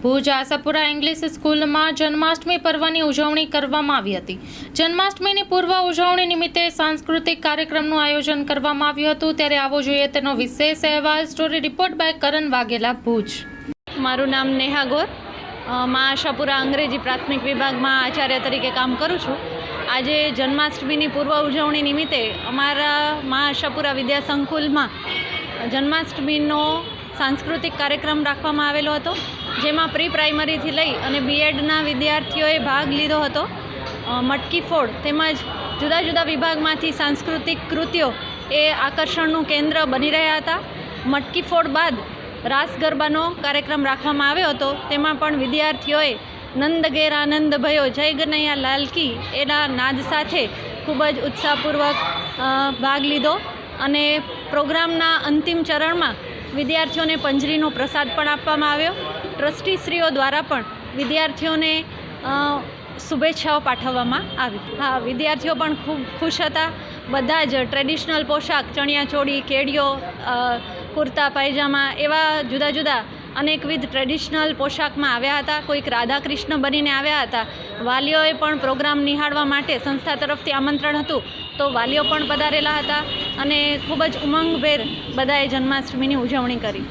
Bhuj Ashapura English સ્કૂલમાં જન્માષ્ટમી પર્વની ઉજવણી કરવામાં આવી હતી। જન્માષ્ટમીની પૂર્વ ઉજવણી નિમિત્તે સાંસ્કૃતિક કાર્યક્રમનું આયોજન કરવામાં આવ્યું હતું। ત્યારે આવો જોઈએ તેનો વિશેષ અહેવાલ। સ્ટોરી રિપોર્ટ બાય કરણ વાઘેલા, ભુજ। મારું નામ નેહા ગોર, માં આશાપુરા અંગ્રેજી પ્રાથમિક વિભાગમાં આચાર્ય તરીકે કામ કરું છું। આજે જન્માષ્ટમીની પૂર્વ ઉજવણી નિમિત્તે અમારા માં આશાપુરા વિદ્યા સંકુલમાં જન્માષ્ટમીનો સાંસ્કૃતિક કાર્યક્રમ રાખવામાં આવેલો હતો, જેમાં પ્રી પ્રાઇમરીથી લઈ અને બીએડના વિદ્યાર્થીઓએ ભાગ લીધો હતો। મટકી ફોડ તેમજ જુદા જુદા વિભાગમાંથી સાંસ્કૃતિક કૃતિઓ એ આકર્ષણનું કેન્દ્ર બની રહ્યા હતા। મટકી ફોડ બાદ રાસ ગરબાનો કાર્યક્રમ રાખવામાં આવ્યો હતો, તેમાં પણ વિદ્યાર્થીઓએ નંદ ઘેર આનંદ ભયો, જય ગનૈયા લાલ કી એના નાદ સાથે ખૂબ જ ઉત્સાહપૂર્વક ભાગ લીધો અને પ્રોગ્રામના અંતિમ ચરણમાં વિદ્યાર્થીઓને પંજરીનો પ્રસાદ પણ આપવામાં આવ્યો। ટ્રસ્ટીશ્રીઓ દ્વારા પણ વિદ્યાર્થીઓને શુભેચ્છાઓ પાઠવવામાં આવી। હા, વિદ્યાર્થીઓ પણ ખૂબ ખુશ હતા। બધા જ ટ્રેડિશનલ પોશાક, ચણિયાચોળી, કેડિયો, કુર્તા પાયજામા એવા જુદા જુદા અનેકવિધ ટ્રેડિશનલ પોશાકમાં આવ્યા હતા। કોઈક રાધા કૃષ્ણ બનીને આવ્યા હતા। વાલીઓએ પણ પ્રોગ્રામ નિહાળવા માટે સંસ્થા તરફથી આમંત્રણ હતું, તો વાલીઓ પણ પધારેલા હતા અને ખૂબ જ ઉમંગભેર બધાએ જન્માષ્ટમીની ઉજવણી કરી।